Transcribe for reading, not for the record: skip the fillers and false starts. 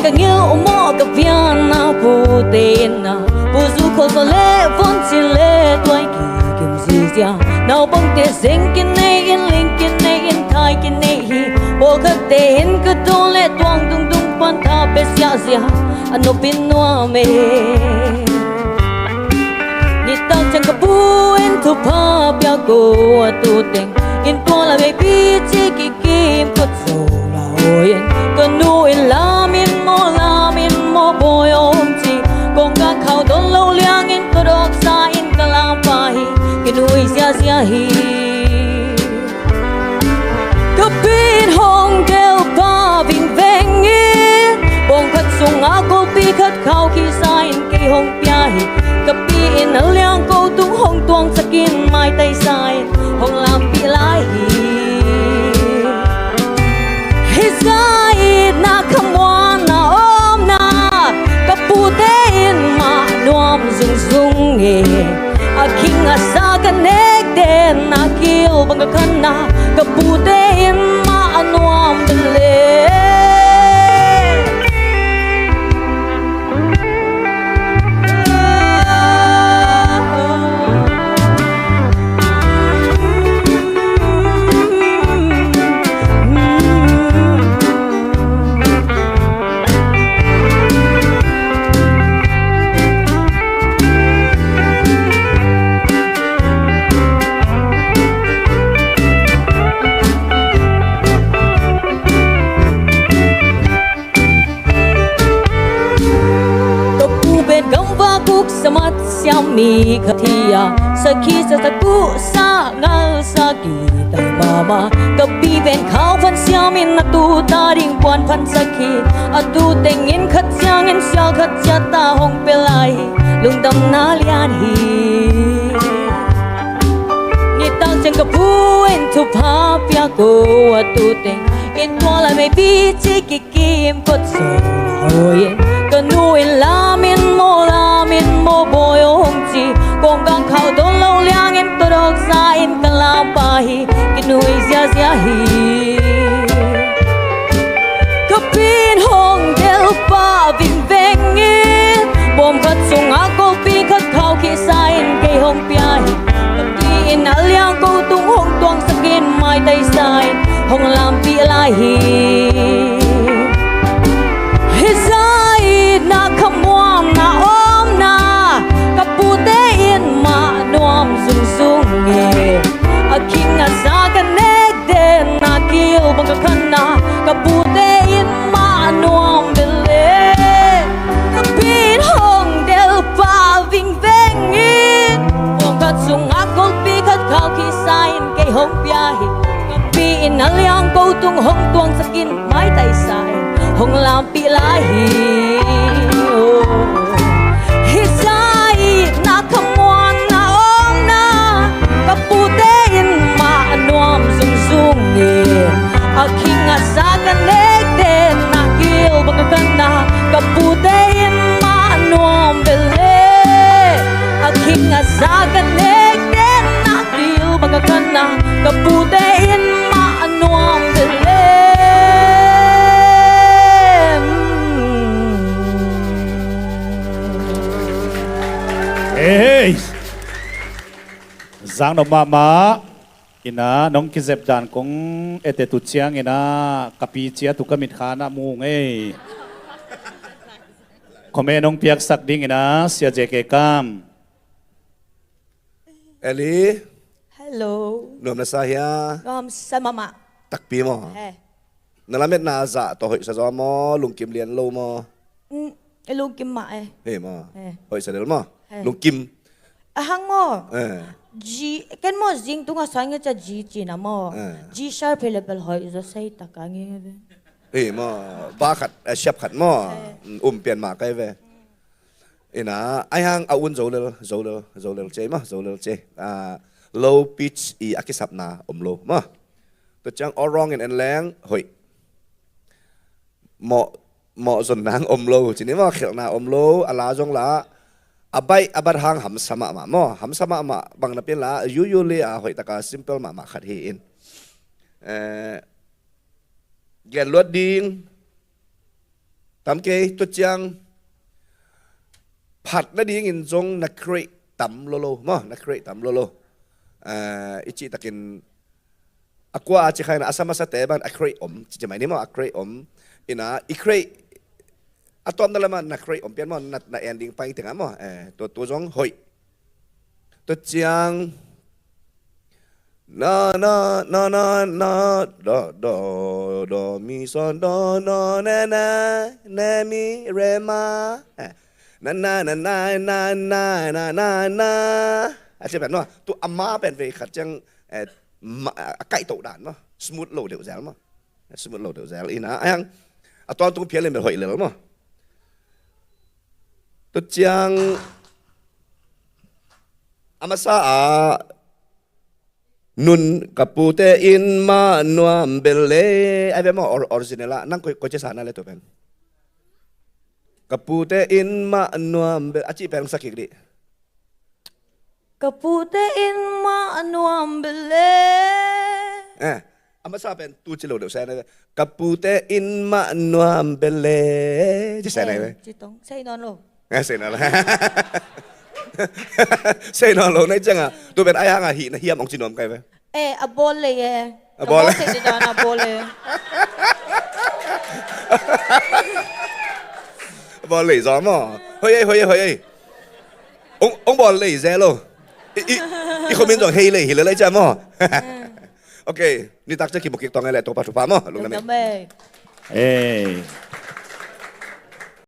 cái nhiều mò cái viên na phù tên na phù du khổ sở lệ vốn chỉ lệ tuổi kỳ kiếm gì ra nào bông tê sinh cái này yên linh cái này yên thay cái này hi bộ khất tê yên cứ đô lệ toang tung tung pan tha bê xia xia anh nộp pin noa mê ni tao chẳng có bu in thu pa bia cô tu tình in tua là baby chỉ kỳ kim cất dầu là ôi có nuôi làm in mò bồi ôm chi con cá khao đón lâu liang in có đọc xa in cả làm bài cái nuôi xia xia hi có biết hong kêu pa vinh veng in bông khát sung á cô pi khát khao khi xa in cây hong pia hi có biết in ở liang cô tung hong tuang sakin mai tay sai hong làm pi lai hi hi sai na come on na om na ka pu te in ma nuam zung zung nge a king a sa connect den na kill bang ka kana ka pu te in ma nuam bele samat siami kathia sakhi sa taku sa ngal sa ki tai mama kapi ben khao phan siamin na tu ta ring pon phan sakhi atu tengin khat siang en sia khat cha ta hong pelai lung dam na lian hi ni tang chang ka pu en thu pa pya ko atu teng in tua la mai bi chi ki kim pot so oi ka nuôi lamin mo boy ôm chi con gang khao đón lâu liang em tôi đọc ra em cần làm bài cái nuôi xia xia hi có pin hong del pa vinh veng in bom khát sung á cô pi khát khao khi sa em cây hong pia hi có pin á liang cô tung hong tuang sakin mai tay sai hong làm pi lai hi hi sai na come on na om na kapu te in ma nuam sung sung nge a king a sa connect den na kill bang ka kana kapu te in ma nuam bele kapin hong del pa ving veng in bong kat sung a kol pi khat khao khi sai in cây hong pia hi kapin a liang ko tung hong tuang sakin mai tai sai hong lam pi lai hi hi sai na come on na om na kapu te in ma nuam sung sung nge a king a sa connect den na kill bang ka kana kapu te in ma nuam bele a king a sa connect den na kill bang ka kana kapu te in ma nuam bele Hey, Giang Đông Mama, ina nong kizep dan kong ete tu chiang ina kapi chia tu kamit khana mung eh. Kome nong piak sak ding ina sia jeke kam. Eli, hello nom na sahya sa mama takpi mo. Nalamet na za to hoi sa zo mo lungkim lian lo mo. lung kim ma Hey mo. Eh. Hoi sa del mo. Lungkim. ahang mo Eh. G kan mo jing tunga sang cha G chi na mo G sharp level hoi zo sai takangi Hey mo. Ba khat shap khat mo. Pian ma kai ve. Ina ai hang aun zo lel che mo zo lel che. Low pitch I akisap na lo mo. To chang all wrong in lang hoi. Mo zon nang lo chini mo khel na lo ala jong la abai abar hang ham sama ma mo ham sama ma bang na pin la usually hoi taka simple ma khat hi in gen lot ding ตามเกยตัวจังผัดนั่นดีงินจงนักเครต่ำโลโลมั้งนักเครต่ำโลโลอิจิตะกินอากว่าจะใครนะอาสามาสเตบันอักเครอมจะหมายนี้มั้งอักเครอมอินะอีเครอะตอมนั่นแหละมันนักเครอมเปลี่ยนมั้งนักเอนดิ้งไปถึงอ่ะมั้งตัวจงหอยตัวจังna na na na na do do do mi son do no na na na mi re ma na na na na na na na na na อาจจะแบบว่าตัวอาม่าเป็นเวขัดจังไก่โตด่านมั้งสมูทโหลดเดี๋ยวแซลมั้งสมูทโหลดเดี๋ยวแซลอีน่ะไอ้ยังตอนตัวเพี้ยนเลยเป็นหอยเลยมั้งตัวจังอามาซานุนกับปูเตอินมาหนัวเบลเล่ไอ้แบบว่าออริจินัลละนั่งก็จะสานอะไรตัวเป็นกับปูเตอินมาหนัวเบลอาชีพเป็นสักกี่ดิ Kaputein maanuang bele. Ama sa akin, tuji lo daw sa na kaputein maanuang bele. Di sa na yun. Chitong, say non lo. Say na lo. Say na lo na dyan nga. Tu ben ay nga hi na hiyam ang sinom kayo. Abole eh. Abole. Say di daw na abole. Abole gió mo. Hoy. Ông bò lì dè lo. I không biết rồi hay lì lấy cho mo. Ok, ni tak cho kì một kì tông ngay lại tổ bà mo. Lúc này. Đúng rồi. Ê.